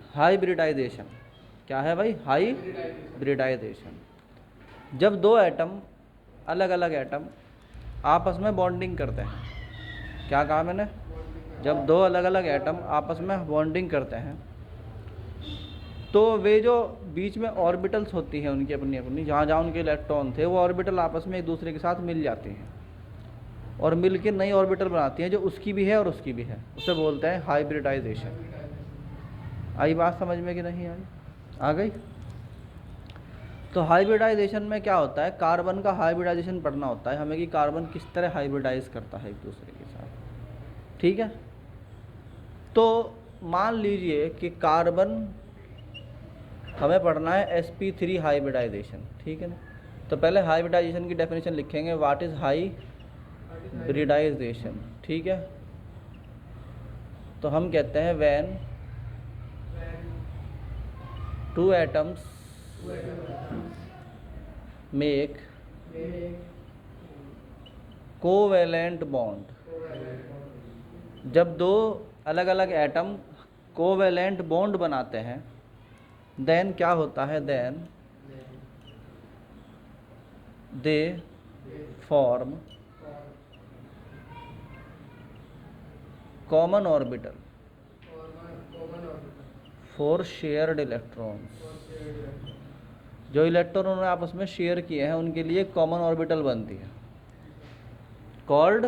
Hybridisation. क्या है भाई? हाइब्रिडाइजेशन। जब दो एटम, अलग अलग एटम आपस में बॉन्डिंग करते हैं। क्या कहा मैंने? जब दो अलग अलग एटम आपस में बॉन्डिंग करते हैं तो वे जो बीच में ऑर्बिटल्स होती हैं उनकी अपनी अपनी, जहाँ जहाँ उनके इलेक्ट्रॉन थे, वो ऑर्बिटल आपस में एक दूसरे के साथ मिल जाती हैं और मिल के नई ऑर्बिटल बनाती हैं जो उसकी भी है और उसकी भी है। उसे बोलते हैं हाइब्रिडाइजेशन। आई बात समझ में कि नहीं आई? आ गई? तो हाइब्रिडाइजेशन में क्या होता है, कार्बन का हाइब्रिडाइजेशन पढ़ना होता है हमें कि कार्बन किस तरह हाइब्रिडाइज करता है एक दूसरे के साथ। ठीक है? तो मान लीजिए कि कार्बन हमें पढ़ना है sp3 हाइब्रिडाइजेशन। ठीक है ना? तो पहले हाइब्रिडाइजेशन की डेफिनेशन लिखेंगे, व्हाट इज हाइब्रिडाइजेशन। ठीक है? तो हम कहते हैं when two atoms make covalent bond. जब दो अलग अलग एटम कोवेलेंट बॉन्ड बनाते हैं, देन क्या होता है? Then they form common orbital for shared electrons. जो इलेक्ट्रॉन उन्होंने आपस में शेयर किए हैं उनके लिए कॉमन ऑर्बिटल बनती है, कॉल्ड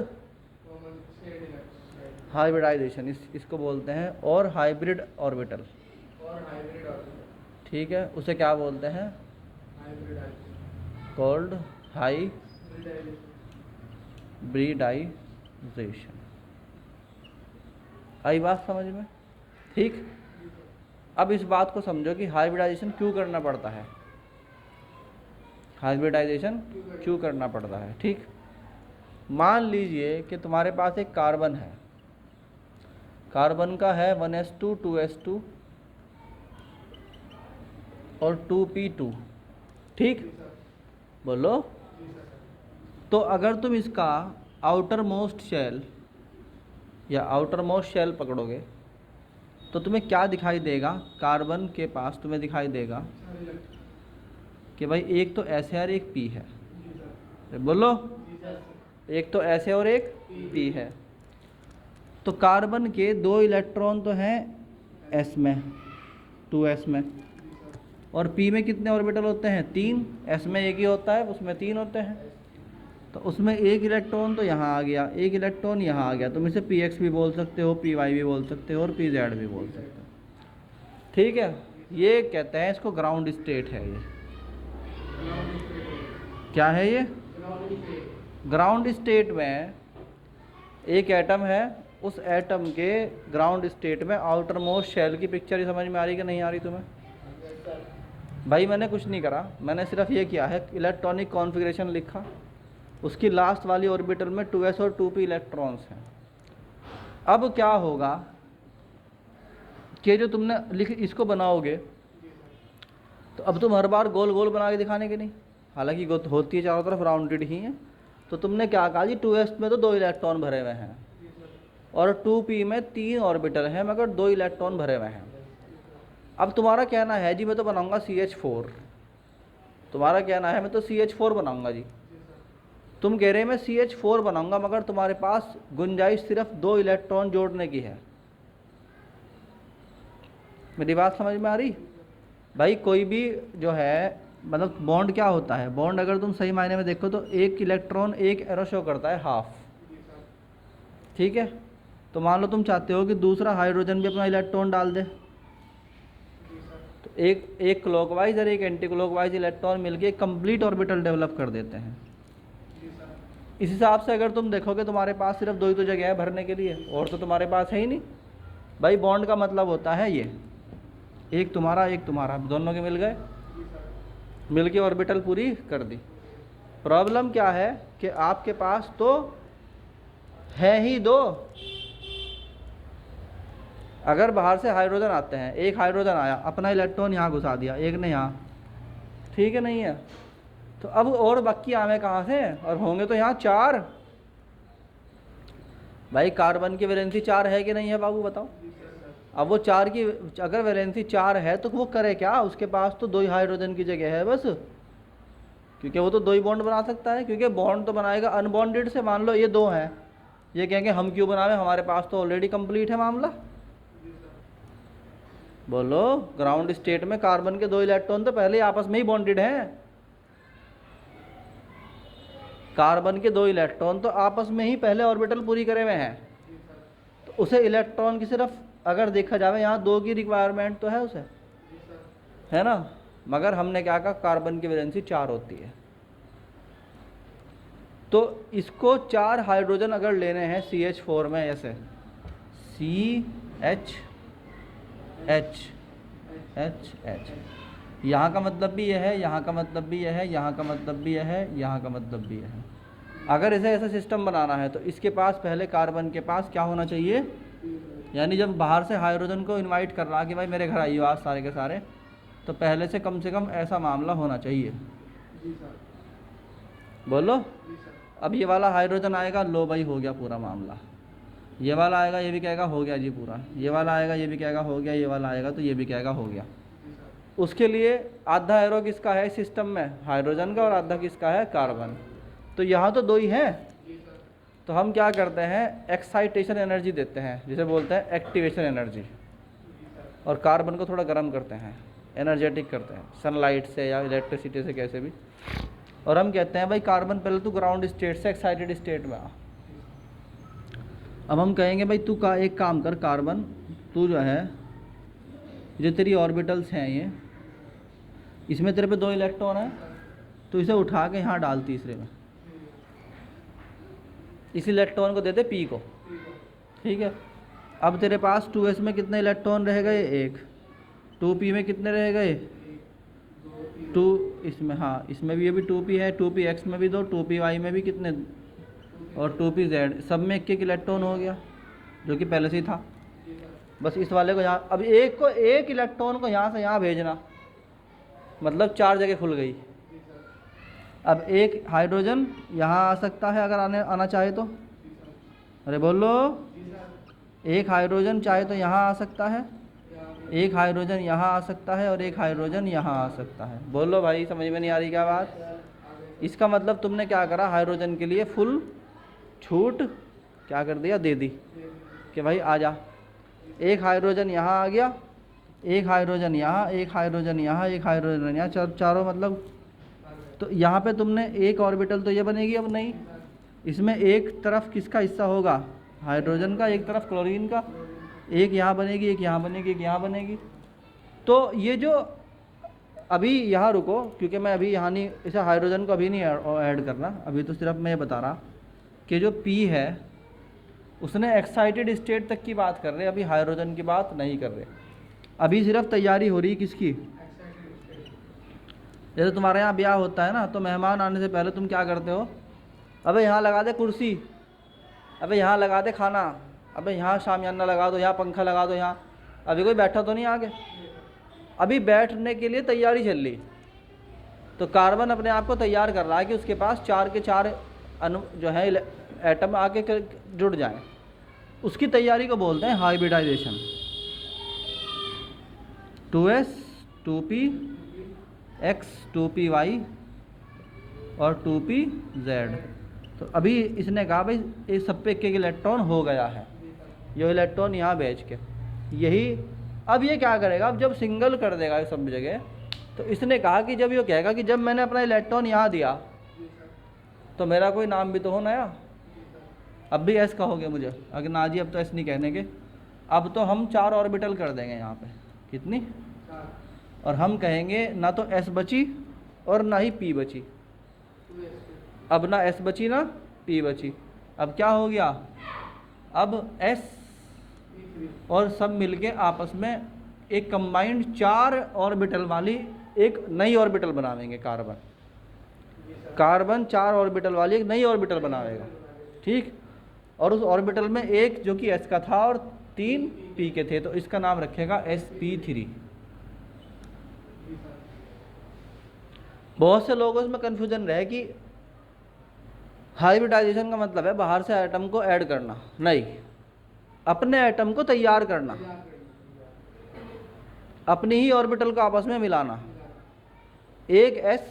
हाइब्रिडाइजेशन। इसको बोलते हैं, और हाइब्रिड ऑर्बिटल। ठीक है? उसे क्या बोलते हैं? Called hybridisation. आई बात समझ में? ठीक। अब इस बात को समझो कि हाइब्रिडाइजेशन क्यों करना पड़ता है। हाइब्रिडाइजेशन क्यों करना पड़ता है? ठीक। मान लीजिए कि तुम्हारे पास एक कार्बन है, कार्बन का है 1s2 2s2 और 2p2। ठीक? बोलो। तो अगर तुम इसका आउटर मोस्ट शेल या आउटर मोस्ट शेल पकड़ोगे तो तुम्हें क्या दिखाई देगा? कार्बन के पास तुम्हें दिखाई देगा कि भाई एक तो ऐसे और एक पी है। बोलो। एक तो ऐसे और एक पी है। तो कार्बन के दो इलेक्ट्रॉन तो हैं एस में, 2s में, और पी में कितने ऑर्बिटल होते हैं? 3। एस में एक ही होता है, उसमें 3 होते हैं। तो उसमें एक इलेक्ट्रॉन तो यहाँ आ गया, एक इलेक्ट्रॉन यहाँ आ गया। तुम इसे px भी बोल सकते हो, py भी बोल सकते हो और pz भी बोल सकते हो। ठीक है? ये कहते हैं, इसको ग्राउंड स्टेट है। ये क्या है? ये ग्राउंड स्टेट में एक एटम है, उस एटम के ग्राउंड स्टेट में आउटर मोस्ट शेल की पिक्चर ही समझ में आ रही कि नहीं आ रही तुम्हें? भाई मैंने कुछ नहीं करा, मैंने सिर्फ ये किया है, इलेक्ट्रॉनिक कॉन्फ़िगरेशन लिखा, उसकी लास्ट वाली ऑर्बिटल में 2s और 2p इलेक्ट्रॉन्स हैं। अब क्या होगा कि जो तुमने लिख इसको बनाओगे तो अब तुम हर बार गोल गोल बना के दिखाने के नहीं, हालांकि होती है चारों तरफ राउंडेड ही है। तो तुमने क्या कहा जी, 2s में तो 2 इलेक्ट्रॉन भरे हुए हैं और 2p में 3 ऑर्बिटल हैं मगर 2 इलेक्ट्रॉन भरे हुए हैं। अब तुम्हारा कहना है जी मैं तो बनाऊंगा CH4। तुम्हारा कहना है मैं तो CH4 बनाऊंगा जी। तुम कह रहे हैं मैं CH4 बनाऊंगा मगर तुम्हारे पास गुंजाइश सिर्फ 2 इलेक्ट्रॉन जोड़ने की है। मेरी बात समझ में आ रही? भाई कोई भी जो है, मतलब बॉन्ड क्या होता है? बॉन्ड अगर तुम सही मायने में देखो तो एक इलेक्ट्रॉन एक एरो शो करता है, हाफ। ठीक है? तो मान लो तुम चाहते हो कि दूसरा हाइड्रोजन भी अपना इलेक्ट्रॉन डाल दे, तो एक क्लॉकवाइज और एक एंटी क्लॉकवाइज इलेक्ट्रॉन मिलके कंप्लीट ऑर्बिटल डेवलप कर देते हैं। इस हिसाब से अगर तुम देखोगे तुम्हारे पास सिर्फ 2 ही तो जगह है भरने के लिए, और तो तुम्हारे पास है ही नहीं। भाई बॉन्ड का मतलब होता है ये, एक तुम्हारा एक तुम्हारा, दोनों के मिल गए, मिल के ऑर्बिटल पूरी कर दी। प्रॉब्लम क्या है कि आपके पास तो है ही 2। अगर बाहर से हाइड्रोजन आते हैं, एक हाइड्रोजन आया, अपना इलेक्ट्रॉन यहाँ घुसा दिया, एक ने यहाँ, ठीक है नहीं है? तो अब और बाकी आवे कहाँ से? और होंगे तो यहाँ 4। भाई कार्बन की वैलेंसी 4 है कि नहीं है बाबू, बताओ? अब वो 4 की अगर वैलेंसी 4 है तो वो करे क्या, उसके पास तो 2 ही हाइड्रोजन की जगह है बस, क्योंकि वो तो 2 ही बॉन्ड बना सकता है, क्योंकि बॉन्ड तो बनाएगा अनबॉन्डेड से। मान लो ये 2 हैं, ये कहेंगे हम क्यों बनावे, हमारे पास तो ऑलरेडी कंप्लीट है मामला। बोलो, ग्राउंड स्टेट में कार्बन के 2 इलेक्ट्रॉन तो पहले ही आपस में ही बॉन्डेड हैं। कार्बन के 2 इलेक्ट्रॉन तो आपस में ही पहले ऑर्बिटल पूरी करे हुए हैं, तो उसे इलेक्ट्रॉन की सिर्फ अगर देखा जाए यहाँ 2 की रिक्वायरमेंट तो है उसे, है ना। मगर हमने क्या कहा, कार्बन की वैलेंसी 4 होती है, तो इसको 4 हाइड्रोजन अगर लेने हैं CH4 में, ऐसे CH H H H, यहाँ का मतलब भी यह है, यहाँ का मतलब भी यह है, यहाँ का मतलब भी यह है, यहाँ का मतलब भी यह है। अगर इसे ऐसा सिस्टम बनाना है तो इसके पास पहले कार्बन के पास क्या होना चाहिए, यानी जब बाहर से हाइड्रोजन को इनवाइट कर रहा कि भाई मेरे घर आइए आज सारे के सारे, तो पहले से कम ऐसा मामला होना चाहिए। बोलो, अब ये वाला हाइड्रोजन आएगा, लो भाई हो गया पूरा मामला। ये वाला आएगा, ये भी कहेगा हो गया जी पूरा। ये वाला आएगा, ये भी कहेगा हो गया। ये वाला आएगा तो ये भी कहेगा हो गया। उसके लिए आधा एरो किसका है सिस्टम में, हाइड्रोजन का, और आधा किसका है, कार्बन। तो यहाँ तो 2 ही हैं, तो हम क्या करते हैं, एक्साइटेशन एनर्जी देते हैं, जिसे बोलते हैं एक्टिवेशन एनर्जी, और कार्बन को थोड़ा गर्म करते हैं, एनर्जेटिक करते हैं, सनलाइट से या इलेक्ट्रिसिटी से, कैसे भी। और हम कहते हैं भाई कार्बन पहले तू ग्राउंड स्टेट से एक्साइटेड स्टेट में आ। अब हम कहेंगे भाई तू का एक काम कर कार्बन, तू जो है, जो तेरी ऑर्बिटल्स हैं ये, इसमें तेरे पे 2 इलेक्ट्रॉन है, तो इसे उठा के यहाँ डाल तीसरे में, इस इलेक्ट्रॉन को देते P को, ठीक है। अब तेरे पास 2s में कितने इलेक्ट्रॉन रह गए, 1। 2p में कितने रह गए, 2। इसमें, हाँ इसमें भी, ये भी 2p है, 2px में भी 2, 2py में भी कितने, और 2pz, सब में 1 इलेक्ट्रॉन हो गया, जो कि पहले से ही था। बस इस वाले को यहाँ, अब एक इलेक्ट्रॉन को यहाँ से यहाँ भेजना, मतलब 4 जगह खुल गई। अब एक हाइड्रोजन यहाँ आ सकता है अगर आना चाहे तो, अरे बोलो, एक हाइड्रोजन चाहे तो यहाँ आ सकता है, एक हाइड्रोजन यहाँ आ सकता है, और एक हाइड्रोजन यहाँ आ सकता है। बोलो भाई, समझ में नहीं आ रही क्या बात। इसका मतलब तुमने क्या करा, हाइड्रोजन के लिए फुल छूट क्या कर दिया, दे दी कि भाई आ जा। एक हाइड्रोजन यहाँ आ गया, एक हाइड्रोजन यहाँ, एक हाइड्रोजन यहाँ, एक हाइड्रोजन यहाँ, चारों मतलब। तो यहाँ पे तुमने एक ऑर्बिटल तो ये बनेगी, अब नहीं, इसमें एक तरफ किसका हिस्सा होगा, हाइड्रोजन का, एक तरफ क्लोरीन का, एक यहाँ बनेगी, एक यहाँ बनेगी, एक यहाँ बनेगी। तो ये जो अभी यहाँ रुको, क्योंकि मैं अभी यहाँ नहीं, इसे हाइड्रोजन को अभी नहीं ऐड करना, अभी तो सिर्फ मैं ये बता रहा कि जो P है उसने एक्साइटेड स्टेट तक की बात कर रहे, अभी हाइड्रोजन की बात नहीं कर रहे। अभी सिर्फ तैयारी हो रही किसकी, जैसे तुम्हारे यहाँ ब्याह होता है ना, तो मेहमान आने से पहले तुम क्या करते हो, अबे यहाँ लगा दे कुर्सी, अबे यहाँ लगा दे खाना, अबे यहाँ शामियाना लगा दो, यहाँ पंखा लगा दो, यहाँ अभी कोई बैठा तो नहीं आगे, अभी बैठने के लिए तैयारी चल रही। तो कार्बन अपने आप को तैयार कर रहा है कि उसके पास 4 के 4 अणु जो है एटम आके जुड़ जाएं, उसकी तैयारी को बोलते हैं hybridisation. 2s 2p x 2py और 2pz। तो अभी इसने कहा भाई इस सब पे 1 इलेक्ट्रॉन हो गया है, ये इलेक्ट्रॉन यहाँ भेज के, यही। अब ये क्या करेगा, अब जब सिंगल कर देगा ये सब जगह, तो इसने कहा कि जब ये कहेगा कि जब मैंने अपना इलेक्ट्रॉन यहाँ दिया तो मेरा कोई नाम भी तो हो नया, अब भी एस कहोगे मुझे, अगर ना जी अब तो एस नहीं कहने के, अब तो हम 4 ऑर्बिटल कर देंगे यहाँ पे, कितनी, और हम कहेंगे ना तो एस बची और ना ही पी बची, अब ना एस बची ना पी बची। अब क्या हो गया, अब एस और सब मिलके आपस में एक कंबाइंड 4 ऑर्बिटल वाली एक नई ऑर्बिटल बनावेंगे। कार्बन 4 ऑर्बिटल वाली एक नई ऑर्बिटल बनावेगा, ठीक। और उस ऑर्बिटल में एक जो कि एस का था और 3 पी के थे, तो इसका नाम रखेगा sp3। बहुत से लोगों में कन्फ्यूजन रहे कि हाइब्रिडाइजेशन का मतलब है बाहर से एटम को ऐड करना, नहीं, अपने एटम को तैयार करना। अपनी ही ऑर्बिटल को आपस में मिलाना। एक s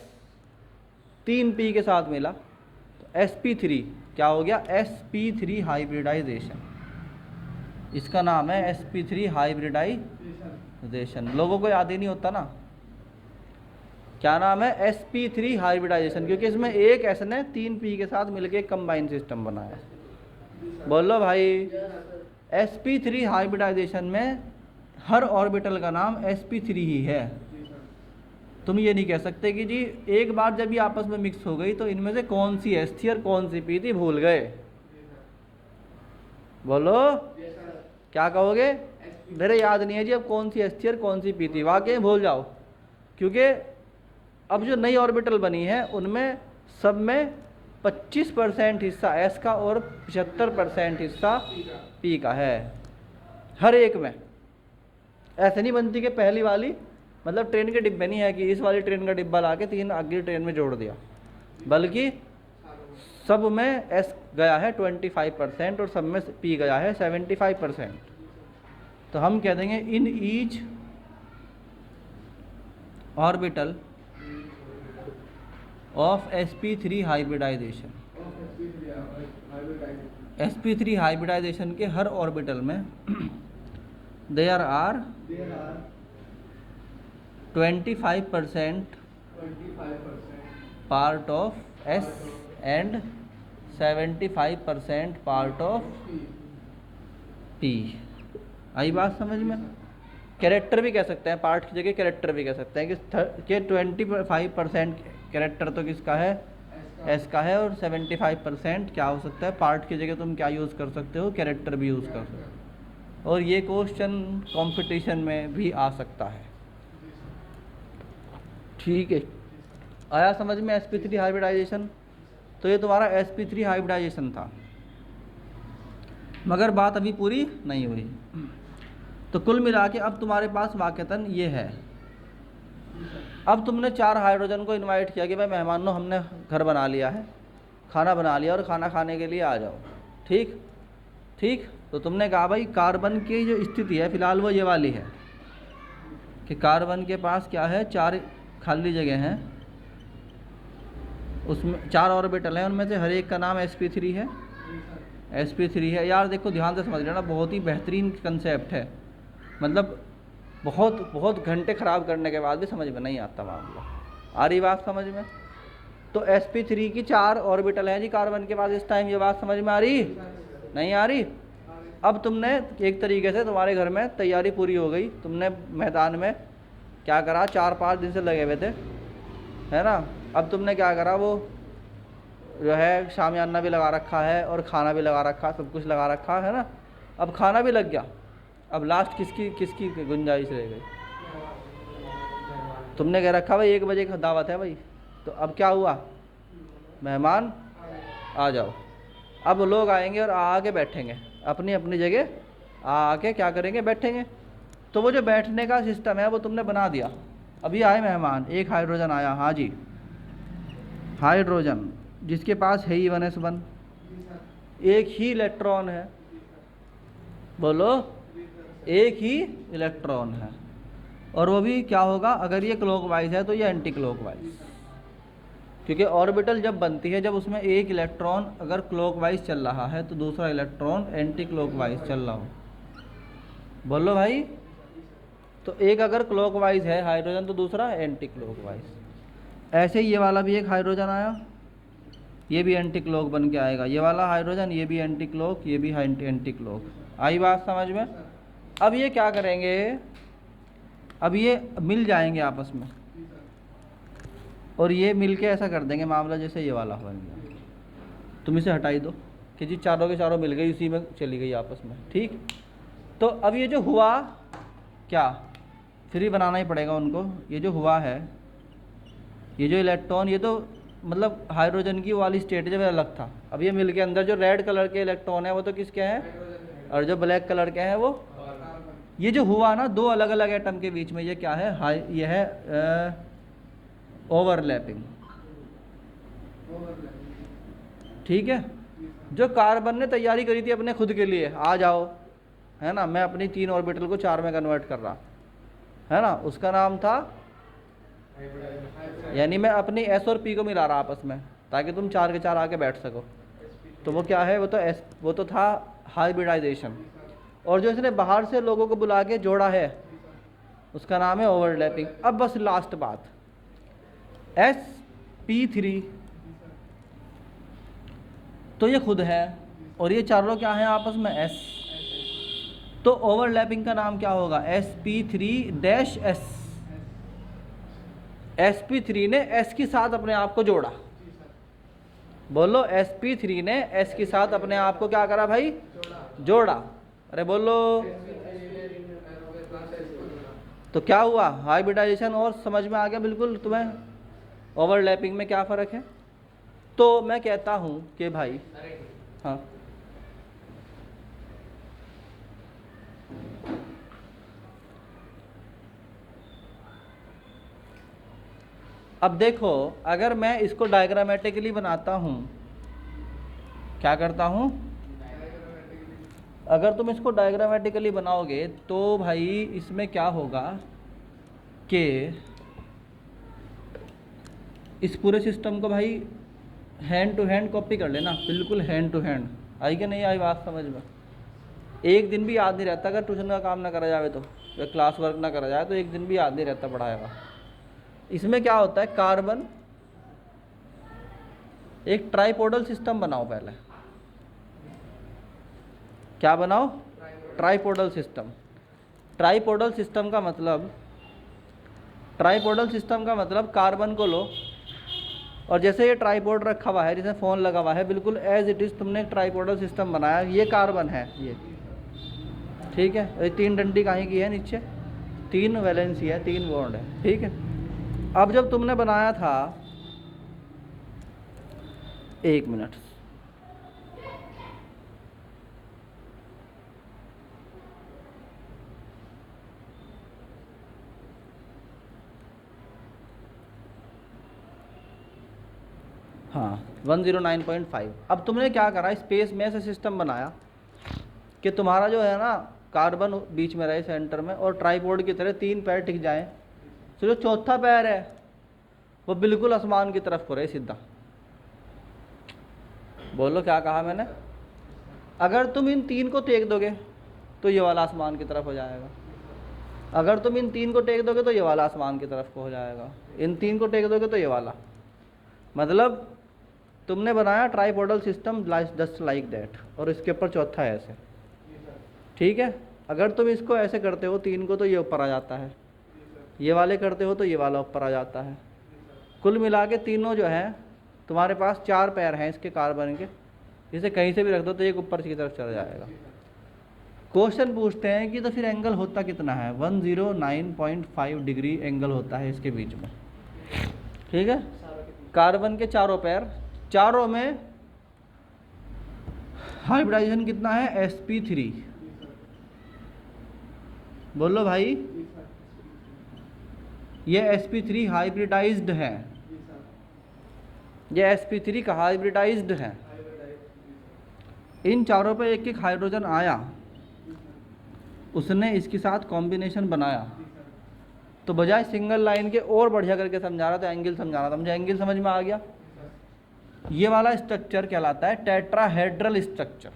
3p के साथ मिला तो sp3 क्या हो गया, sp3 हाइब्रिडाइजेशन। इसका नाम है sp3 हाइब्रिडाइजेशन। लोगों को याद ही नहीं होता ना, क्या नाम है, sp3 हाइब्रिडाइजेशन, क्योंकि इसमें एक s ने 3p के साथ मिलकर एक कंबाइन सिस्टम बनाया। बोलो भाई, sp3 हाइब्रिडाइजेशन में हर ऑर्बिटल का नाम sp3 ही है। तुम ये नहीं कह सकते कि जी एक बार जब ये आपस में मिक्स हो गई तो इनमें से कौन सी s थी और कौन सी p थी, भूल गए। बोलो क्या कहोगे, मेरे याद नहीं है जी अब कौन सी s थी और कौन सी p थी। वाकई भूल जाओ, क्योंकि अब जो नई ऑर्बिटल बनी है उनमें सब में 25% हिस्सा s का और 75% हिस्सा p का है, हर एक में। ऐसे नहीं बनती कि पहली वाली मतलब ट्रेन के डिब्बे नहीं है कि इस वाली ट्रेन का डिब्बा ला के 3 अगली ट्रेन में जोड़ दिया, बल्कि सब में s गया है 25% और सब में p गया है 75%। तो हम कह देंगे in each orbital of sp3 hybridisation, sp3 hybridisation के हर ऑर्बिटल में there are 25% part of s and 75% part of p। आई बात समझ में। कैरेक्टर भी कह सकते हैं, पार्ट की जगह कैरेक्टर भी कह सकते हैं कि 25% कैरेक्टर तो किसका है, s का है, और 75% क्या हो सकता है, पार्ट की जगह तुम क्या यूज़ कर सकते हो, कैरेक्टर भी यूज़ कर सकते हो। और ये क्वेश्चन कंपटीशन में भी आ सकता है। ठीक है, आया समझ में sp3 हाइब्रिडाइजेशन। तो ये तुम्हारा sp3 हाइब्रिडाइजेशन था, मगर बात अभी पूरी नहीं हुई। तो कुल मिला के अब तुम्हारे पास वाक़तन ये है। अब तुमने 4 हाइड्रोजन को इनवाइट किया कि भाई मेहमानों हमने घर बना लिया है, खाना बना लिया और खाना खाने के लिए आ जाओ। ठीक ठीक, तो तुमने कहा भाई कार्बन की जो स्थिति है फ़िलहाल वो ये वाली है कि कार्बन के पास क्या है, 4 खाली जगह हैं, उसमें 4 ऑर्बिटल हैं, उनमें से हर एक का नाम sp3 है। sp3 है यार, देखो ध्यान से समझ लेना, बहुत ही बेहतरीन कंसेप्ट है, मतलब बहुत घंटे ख़राब करने के बाद भी समझ में नहीं आता मामला। आ रही बात समझ में। तो sp3 की 4 ऑर्बिटल हैं जी कार्बन के पास इस टाइम, ये बात समझ में आ रही, नहीं आ रही। अब तुमने एक तरीके से तुम्हारे घर में तैयारी पूरी हो गई, तुमने मैदान में क्या करा, 4-5 दिन से लगे हुए थे, है ना। अब तुमने क्या करा, वो जो है शामियाना भी लगा रखा है और खाना भी लगा रखा, सब कुछ लगा रखा है ना। अब खाना भी लग गया, अब लास्ट किसकी गुंजाइश रह गई। तुमने कह रखा भाई 1 बजे का दावत है भाई, तो अब क्या हुआ, मेहमान आ जाओ। अब लोग आएंगे और आके बैठेंगे अपनी अपनी जगह, आके क्या करेंगे, बैठेंगे। तो वो जो बैठने का सिस्टम है वो तुमने बना दिया। अभी आए मेहमान, एक हाइड्रोजन आया, हाँ जी हाइड्रोजन जिसके पास है ही 1s1, एक ही इलेक्ट्रॉन है, बोलो एक ही इलेक्ट्रॉन है। और वो भी क्या होगा, अगर ये क्लॉकवाइज है तो ये एंटी क्लॉकवाइज, क्योंकि ऑर्बिटल जब बनती है जब उसमें एक इलेक्ट्रॉन अगर क्लॉकवाइज चल रहा है तो दूसरा इलेक्ट्रॉन एंटी क्लॉकवाइज चल रहा हो। बोलो भाई, तो एक अगर क्लॉकवाइज है हाइड्रोजन तो दूसरा एंटी क्लॉकवाइज। ऐसे ही ये वाला भी एक हाइड्रोजन आया, ये भी एंटी क्लॉक बन के आएगा, ये वाला हाइड्रोजन ये भी एंटी क्लॉक, ये भी एंटी क्लॉक। आई बात समझ में। अब ये क्या करेंगे, अब ये मिल जाएंगे आपस में और ये मिल के ऐसा कर देंगे मामला जैसे ये वाला बन गया। तुम इसे हटाई दो कि जी चारों के चारों मिल गई, उसी में चली गई आपस में। ठीक, तो अब ये जो हुआ क्या, फ्री बनाना ही पड़ेगा उनको। ये जो हुआ है, ये जो इलेक्ट्रॉन, ये तो मतलब हाइड्रोजन की वाली स्टेट जब अलग था, अब ये मिल के अंदर जो रेड कलर के इलेक्ट्रॉन है वो तो किसके हैं, और जो ब्लैक कलर के हैं वो, ये जो हुआ ना 2 अलग अलग एटम के बीच में, ये क्या है, ये है ओवरलैपिंग। ठीक है, जो कार्बन ने तैयारी करी थी अपने खुद के लिए, आ जाओ, है ना, मैं अपनी 3 ऑर्बिटल को 4 में कन्वर्ट कर रहा, है ना, उसका नाम था, यानी मैं अपनी एस और पी को मिला रहा आपस में ताकि तुम 4 के 4 आके बैठ सको। तो वो क्या है, वो तो था हाइब्रिडाइजेशन। और जो इसने बाहर से लोगों को बुला के जोड़ा है उसका नाम है ओवरलैपिंग। अब बस लास्ट बात, sp3 तो ये खुद है और ये चारों क्या है आपस में s, तो ओवरलैपिंग का नाम क्या होगा, sp3-s। sp3 ने s के साथ अपने आप को जोड़ा। बोलो, sp3 ने s के साथ अपने आप को क्या करा भाई, जोड़ा। अरे बोलो, तो क्या हुआ, हाइब्रिडाइजेशन। और समझ में आ गया बिल्कुल तुम्हें ओवरलैपिंग में क्या फ़र्क है। तो मैं कहता हूँ कि भाई, हाँ अब देखो, अगर मैं इसको डायग्रामेटिकली बनाता हूँ, क्या करता हूँ, अगर तुम इसको डायग्रामेटिकली बनाओगे तो भाई इसमें क्या होगा कि इस पूरे सिस्टम को भाई हैंड टू हैंड कॉपी कर लेना, बिल्कुल हैंड टू हैंड। आई कि नहीं आई बात समझ में। एक दिन भी याद नहीं रहता अगर ट्यूशन का काम ना करा जाए तो, या क्लास वर्क ना करा जाए तो एक दिन भी याद नहीं रहता पढ़ाएगा। इसमें क्या होता है, कार्बन, एक ट्राइपोडल सिस्टम बनाओ पहले। क्या बनाओ, ट्राइपोडल सिस्टम। ट्राइपोडल सिस्टम का मतलब, ट्राइपोडल सिस्टम का मतलब कार्बन को लो और जैसे ये ट्राइपोड रखा हुआ है, जैसे फ़ोन लगा हुआ है, बिल्कुल एज इट इज़ तुमने ट्राइपोडल सिस्टम बनाया। ये कार्बन है, ये ठीक है। ये 3 डंडी कहीं की है नीचे, 3 वैलेंसी है, 3 बॉन्ड है, ठीक है। अब जब तुमने बनाया था, 1 मिनट, हाँ 109.5। अब तुमने क्या करा, स्पेस में ऐसा सिस्टम बनाया कि तुम्हारा जो है ना कार्बन बीच में रहे सेंटर में और ट्राइपोड की तरह 3 पैर टिक जाएं। तो जो चौथा पैर है वो बिल्कुल आसमान की तरफ को रहे सीधा। बोलो क्या कहा मैंने, अगर तुम इन 3 को टेक दोगे तो ये वाला आसमान की तरफ हो जाएगा, अगर तुम इन 3 को टेक दोगे तो ये वाला आसमान की तरफ को हो जाएगा, इन 3 को टेक दोगे तो ये वाला। मतलब तुमने बनाया ट्राइपोडल सिस्टम जस्ट लाइक दैट, और इसके ऊपर चौथा है ऐसे, ठीक है। अगर तुम इसको ऐसे करते हो 3 को तो ये ऊपर आ जाता है, ये वाले करते हो तो ये वाला ऊपर आ जाता है। कुल मिला के तीनों जो है तुम्हारे पास 4 पैर हैं इसके कार्बन के, इसे कहीं से भी रख दो तो एक ऊपर की तरफ चला जाएगा। क्वेश्चन पूछते हैं कि तो फिर एंगल होता कितना है, 109.5 डिग्री एंगल होता है इसके बीच में, ठीक है। कार्बन के चारों पैर, चारों में हाइब्रिडाइजेशन कितना है, sp3। बोलो भाई, ये sp3 हाइब्रिडाइज्ड है, ये sp3 का हाइब्रिडाइज्ड है। इन चारों पे एक एक हाइड्रोजन आया, उसने इसके साथ कॉम्बिनेशन बनाया। तो बजाय सिंगल लाइन के और बढ़िया करके समझा रहा था, एंगल समझा रहा था, मुझे एंगल समझ में आ गया। ये वाला स्ट्रक्चर कहलाता है टेट्राहेड्रल स्ट्रक्चर,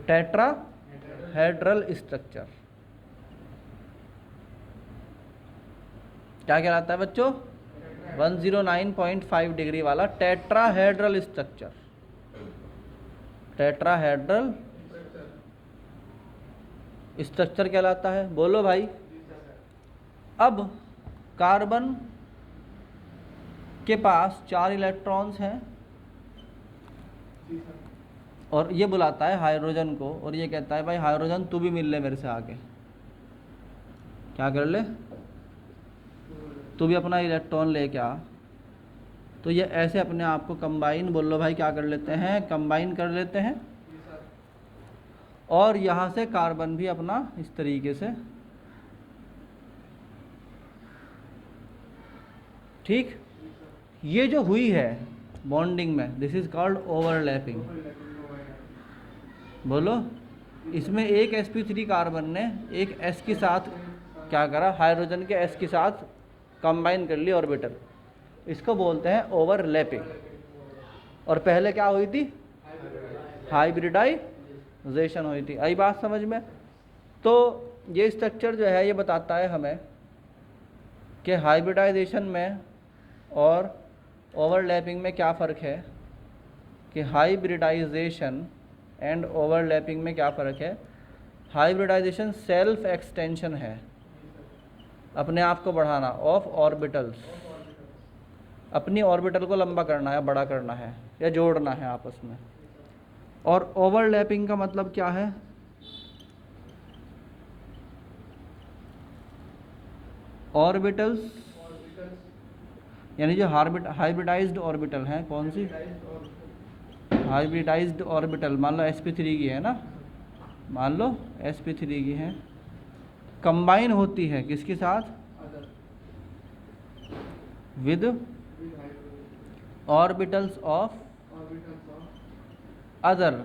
टेट्राहेड्रल स्ट्रक्चर। क्या कहलाता है बच्चों, 109.5 डिग्री वाला टेट्राहेड्रल स्ट्रक्चर, टेट्राहेड्रल स्ट्रक्चर कहलाता है। बोलो भाई, अब कार्बन के पास 4 इलेक्ट्रॉन्स हैं और ये बुलाता है हाइड्रोजन को और ये कहता है भाई हाइड्रोजन तू भी मिल ले मेरे से आके, क्या कर ले, तू भी अपना इलेक्ट्रॉन लेके आ। तो ये ऐसे अपने आप को कंबाइन, बोलो भाई क्या कर लेते हैं, कंबाइन कर लेते हैं। और यहाँ से कार्बन भी अपना इस तरीके से, ठीक। ये जो हुई है बॉन्डिंग में, दिस इज कॉल्ड ओवरलैपिंग। बोलो, इसमें एक sp3 कार्बन ने एक s के साथ क्या करा, हाइड्रोजन के s के साथ कंबाइन कर ली ऑर्बिटल, इसको बोलते हैं ओवरलैपिंग। और पहले क्या हुई थी, हाइब्रिडाइजेशन हुई थी। आई बात समझ में। तो ये स्ट्रक्चर जो है ये बताता है हमें कि हाइब्रिडाइजेशन में और ओवरलैपिंग में क्या फ़र्क है, कि हाइब्रिडाइजेशन एंड ओवरलैपिंग में क्या फ़र्क है। हाइब्रिडाइजेशन सेल्फ एक्सटेंशन है, अपने आप को बढ़ाना ऑफ ऑर्बिटल्स, अपनी ऑर्बिटल को लंबा करना है, बड़ा करना है या जोड़ना है आपस में। और ओवरलैपिंग का मतलब क्या है, ऑर्बिटल्स यानी जो हाइब्रिडाइज्ड ऑर्बिटल हैं, कौन सी हाइब्रिडाइज्ड ऑर्बिटल, मान लो sp3 की है ना, मान लो sp3 की है, कंबाइन होती है किसके साथ, with orbitals of other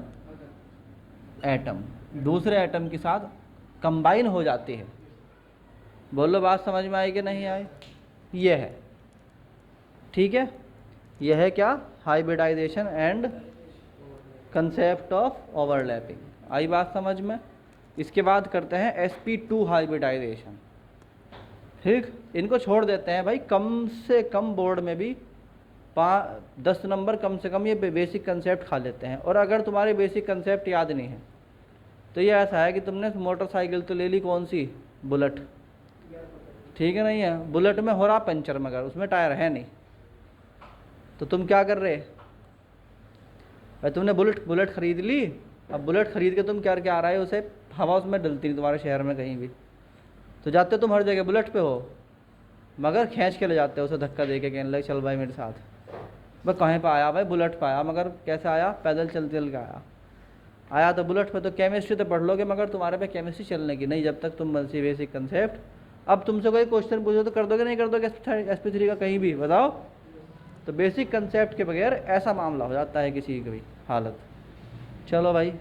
atom, दूसरे एटम के साथ कंबाइन हो जाती है। बोलो बात समझ में आई कि नहीं आई, ये है, ठीक है। यह है क्या, hybridization and concept of overlapping. आई बात समझ में। इसके बाद करते हैं sp2 हाइब्रिडाइजेशन। ठीक, इनको छोड़ देते हैं भाई, कम से कम बोर्ड में भी 10 नंबर कम से कम ये बेसिक कंसेप्ट खा लेते हैं। और अगर तुम्हारे बेसिक कंसेप्ट याद नहीं है तो ये ऐसा है कि तुमने मोटरसाइकिल तो ले ली, कौन सी, बुलेट, ठीक है, नहीं है, बुलेट में हो रहा पंचर मगर उसमें टायर है नहीं, तो तुम क्या कर रहे भाई, तुमने बुलेट ख़रीद ली, अब बुलेट ख़रीद के तुम क्या आ रहा है, उसे हवा उसमें डलती नहीं तुम्हारे शहर में कहीं भी, तो जाते हो तुम हर जगह बुलेट पे हो, मगर खींच के ले जाते हो उसे, धक्का दे के, कहने लगे चल भाई मेरे साथ। भाई कहीं पे आया भाई, बुलेट पे आया, मगर कैसे आया, पैदल चल के आया तो बुलेट पे। तो केमिस्ट्री तो पढ़ लोगे मगर तुम्हारे पे केमिस्ट्री चलने की नहीं जब तक तुम बेसिक कंसेप्ट। अब तुमसे कोई क्वेश्चन पूछो तो कर दोगे, नहीं कर दोगे sp3 का कहीं भी, बताओ। तो बेसिक कंसेप्ट के बगैर ऐसा मामला हो जाता है किसी की भी हालत। चलो भाई।